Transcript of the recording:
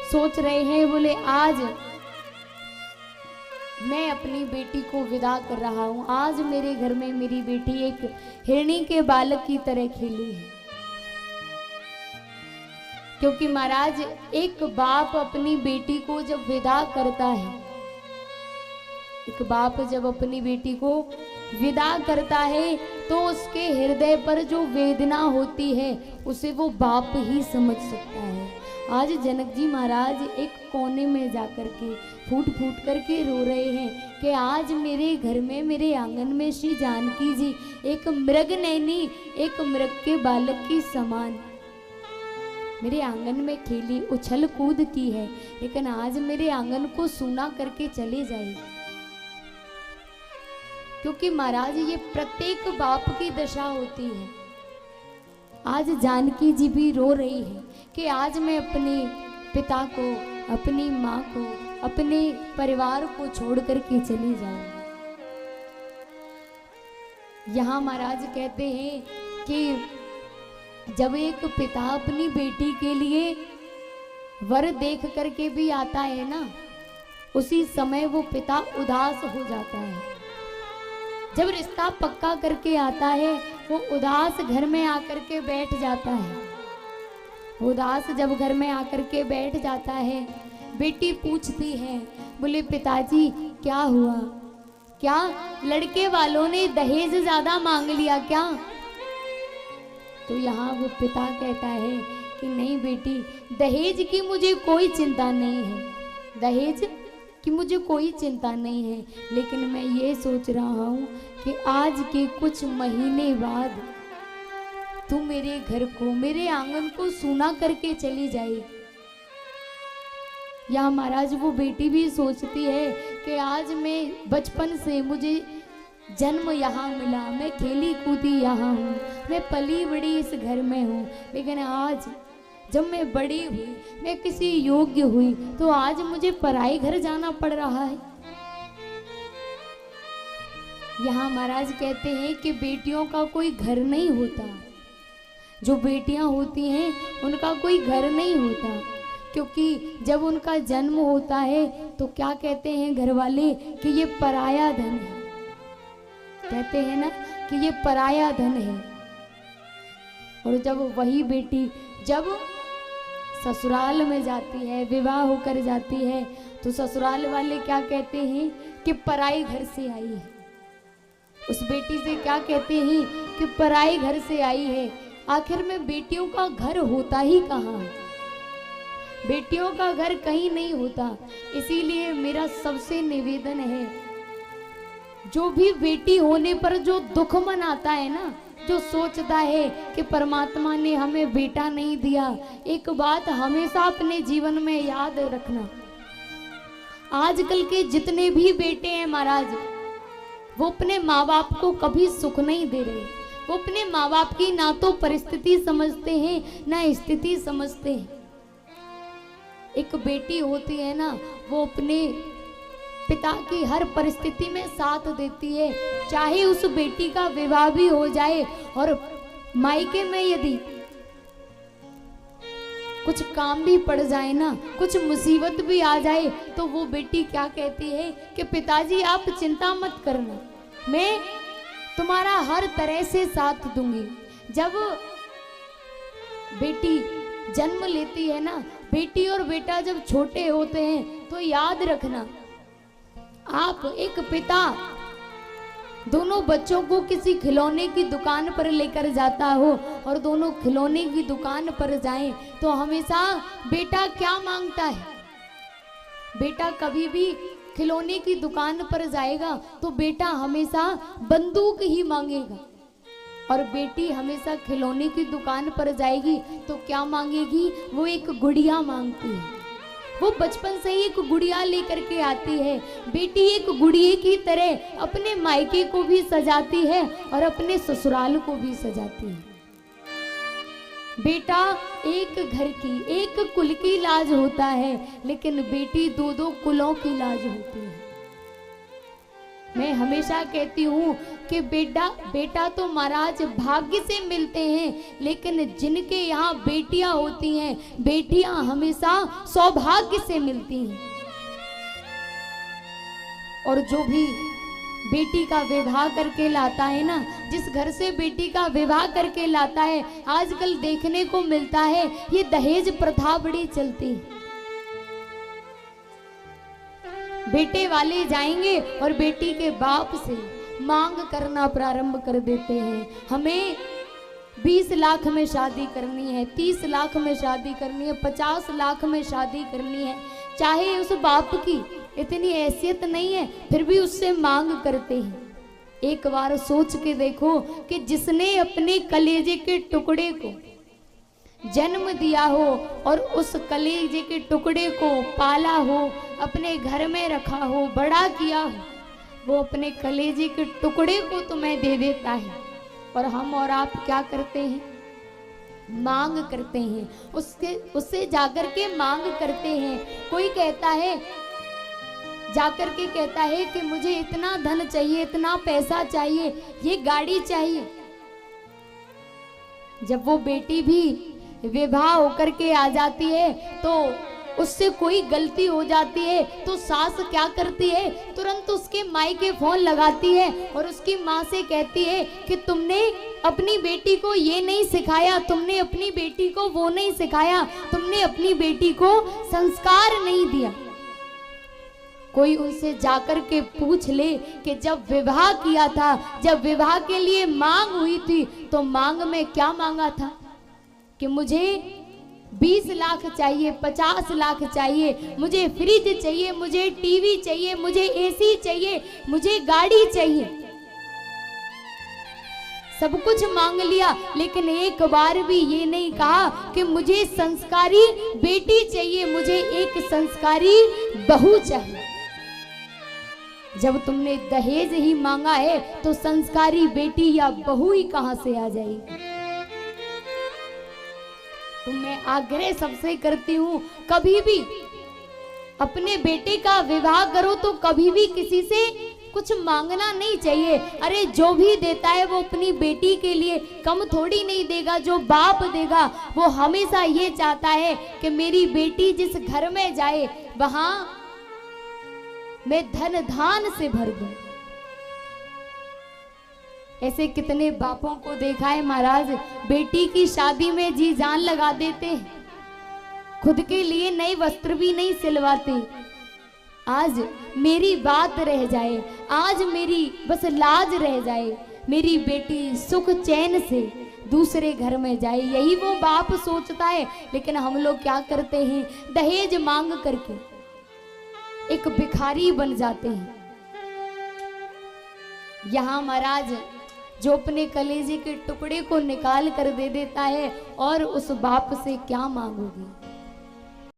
सोच रहे हैं, बोले आज मैं अपनी बेटी को विदा कर रहा हूं। आज मेरे घर में मेरी बेटी एक हिरणी के बालक की तरह खेली है। क्योंकि महाराज एक बाप अपनी बेटी को जब विदा करता है, एक बाप जब अपनी बेटी को विदा करता है तो उसके हृदय पर जो वेदना होती है उसे वो बाप ही समझ सकता है। आज जनक जी महाराज एक कोने में जाकर के फूट फूट करके रो रहे हैं कि आज मेरे घर में, मेरे आंगन में श्री जानकी जी एक मृग नैनी, एक मृग के बालक की समान मेरे आंगन में खेली, उछल कूद की है, लेकिन आज मेरे आंगन को सूना करके चले जाएगी। क्योंकि महाराज ये प्रत्येक बाप की दशा होती है। आज जानकी जी भी रो रही है कि आज मैं अपने पिता को, अपनी माँ को, अपने परिवार को छोड़ करके चली जाऊं। यहाँ महाराज कहते हैं कि जब एक पिता अपनी बेटी के लिए वर देख करके भी आता है ना, उसी समय वो पिता उदास हो जाता है। जब रिश्ता पक्का करके आता है वो उदास घर में आकर के बैठ जाता है। उदास जब घर में आकर के बैठ जाता है, बेटी पूछती है, बोले पिताजी क्या हुआ, क्या लड़के वालों ने दहेज ज्यादा मांग लिया क्या? तो यहाँ वो पिता कहता है कि नहीं बेटी, दहेज की मुझे कोई चिंता नहीं है, दहेज कि मुझे कोई चिंता नहीं है, लेकिन मैं ये सोच रहा हूँ कि आज के कुछ महीने बाद तू मेरे घर को, मेरे आंगन को सूना करके चली जाए। या महाराज वो बेटी भी सोचती है कि आज मैं बचपन से मुझे जन्म यहाँ मिला, मैं खेली कूदी यहाँ हूँ, मैं पली बड़ी इस घर में हूँ, लेकिन आज जब मैं बड़ी हुई, मैं किसी योग्य हुई, तो आज मुझे पराई घर जाना पड़ रहा है। यहाँ महाराज कहते हैं कि बेटियों का कोई घर नहीं होता, जो बेटियां होती हैं उनका कोई घर नहीं होता, क्योंकि जब उनका जन्म होता है तो क्या कहते हैं घर वाले कि ये पराया धन है, कहते हैं ना कि ये पराया धन है। और जब वही बेटी जब ससुराल में जाती है, विवाह होकर जाती है, तो ससुराल वाले क्या कहते हैं कि पराई घर से आई है। उस बेटी से क्या कहते हैं कि पराई घर से आई है। आखिर में बेटियों का घर होता ही कहाँ है? बेटियों का घर कहीं नहीं होता। इसीलिए मेरा सबसे निवेदन है, जो भी बेटी होने पर जो दुख मनाता है ना, जो सोचता है कि परमात्मा ने हमें बेटा नहीं दिया, एक बात हमेशा अपने जीवन में याद रखना, आजकल के जितने भी बेटे हैं महाराज, वो अपने माँ बाप को कभी सुख नहीं दे रहे। वो अपने माँ बाप की ना तो परिस्थिति समझते हैं ना स्थिति समझते हैं। एक बेटी होती है ना, वो अपने पिता की हर परिस्थिति में साथ देती है, चाहे उस बेटी का विवाह भी हो जाए और मायके में यदि कुछ काम भी पड़ जाए ना, कुछ मुसीबत भी आ जाए, तो वो बेटी क्या कहती है कि पिताजी आप चिंता मत करना, मैं तुम्हारा हर तरह से साथ दूंगी। जब बेटी जन्म लेती है ना, बेटी और बेटा जब छोटे होते हैं, तो याद रखना, आप एक पिता दोनों बच्चों को किसी खिलौने की दुकान पर लेकर जाता हो और दोनों खिलौने की दुकान पर जाएं, तो हमेशा बेटा क्या मांगता है? बेटा कभी भी खिलौने की दुकान पर जाएगा तो बेटा हमेशा बंदूक ही मांगेगा, और बेटी हमेशा खिलौने की दुकान पर जाएगी तो क्या मांगेगी? वो एक गुड़िया मांगती है। वो बचपन से ही एक गुड़िया लेकर के आती है। बेटी एक गुड़िया की तरह अपने मायके को भी सजाती है और अपने ससुराल को भी सजाती है। बेटा एक घर की, एक कुल की लाज होता है, लेकिन बेटी दो दो कुलों की लाज होती है। मैं हमेशा कहती हूँ कि बेटा तो महाराज भाग्य से मिलते हैं, लेकिन जिनके यहाँ बेटियां होती हैं, बेटियां हमेशा सौभाग्य से मिलती हैं। और जो भी बेटी का विवाह करके लाता है ना, जिस घर से बेटी का विवाह करके लाता है, आजकल देखने को मिलता है ये दहेज प्रथा बड़ी चलती है। बेटे वाले जाएंगे और बेटी के बाप से मांग करना प्रारंभ कर देते हैं। हमें 20 लाख में शादी करनी है, 30 लाख में शादी करनी है, 50 लाख में शादी करनी है। चाहे उस बाप की इतनी हैसियत नहीं है, फिर भी उससे मांग करते हैं। एक बार सोच के देखो कि जिसने अपने कलेजे के टुकड़े को जन्म दिया हो और उस कलेजे के टुकड़े को पाला हो, अपने घर में रखा हो, बड़ा किया हो, वो अपने कलेजे के टुकड़े को तुम्हें दे देता है। और हम और आप क्या करते हैं? मांग करते हैं, उससे जाकर के मांग करते हैं। कोई कहता है, जाकर के कहता है कि मुझे इतना धन चाहिए, इतना पैसा चाहिए, ये गाड़ी चाहिए। जब वो बेटी भी विवाह होकर के आ जाती है तो उससे कोई गलती हो जाती है तो सास क्या करती है, तुरंत उसके मायके फोन लगाती है और उसकी माँ से कहती है कि तुमने अपनी बेटी को ये नहीं सिखाया, तुमने अपनी बेटी को वो नहीं सिखाया, तुमने अपनी बेटी को संस्कार नहीं दिया। कोई उनसे जाकर के पूछ ले कि जब विवाह किया था, जब विवाह के लिए मांग हुई थी, तो मांग में क्या मांगा था कि मुझे 20 लाख चाहिए, 50 लाख चाहिए, मुझे फ्रिज चाहिए, मुझे टीवी चाहिए, मुझे एसी चाहिए, मुझे गाड़ी चाहिए। सब कुछ मांग लिया, लेकिन एक बार भी ये नहीं कहा कि मुझे संस्कारी बेटी चाहिए, मुझे एक संस्कारी बहू चाहिए। जब तुमने दहेज ही मांगा है तो संस्कारी बेटी या बहू ही कहां से आ जाएगी? तो मैं आग्रह सबसे करती हूँ, कभी भी अपने बेटे का विवाह करो तो कभी भी किसी से कुछ मांगना नहीं चाहिए। अरे जो भी देता है वो अपनी बेटी के लिए कम थोड़ी नहीं देगा। जो बाप देगा वो हमेशा ये चाहता है कि मेरी बेटी जिस घर में जाए वहां मैं धन धान से भर दूं। ऐसे कितने बापों को देखा है महाराज, बेटी की शादी में जी जान लगा देते, खुद के लिए नए वस्त्र भी नहीं सिलवाते। आज मेरी बात रह जाए, आज मेरी बस लाज रह जाए, मेरी बेटी सुख चैन से दूसरे घर में जाए, यही वो बाप सोचता है। लेकिन हम लोग क्या करते हैं, दहेज मांग करके एक भिखारी बन जाते हैं। यहाँ महाराज जो अपने कलेजे के टुकड़े को निकाल कर दे देता है, और उस बाप से क्या मांगोगी?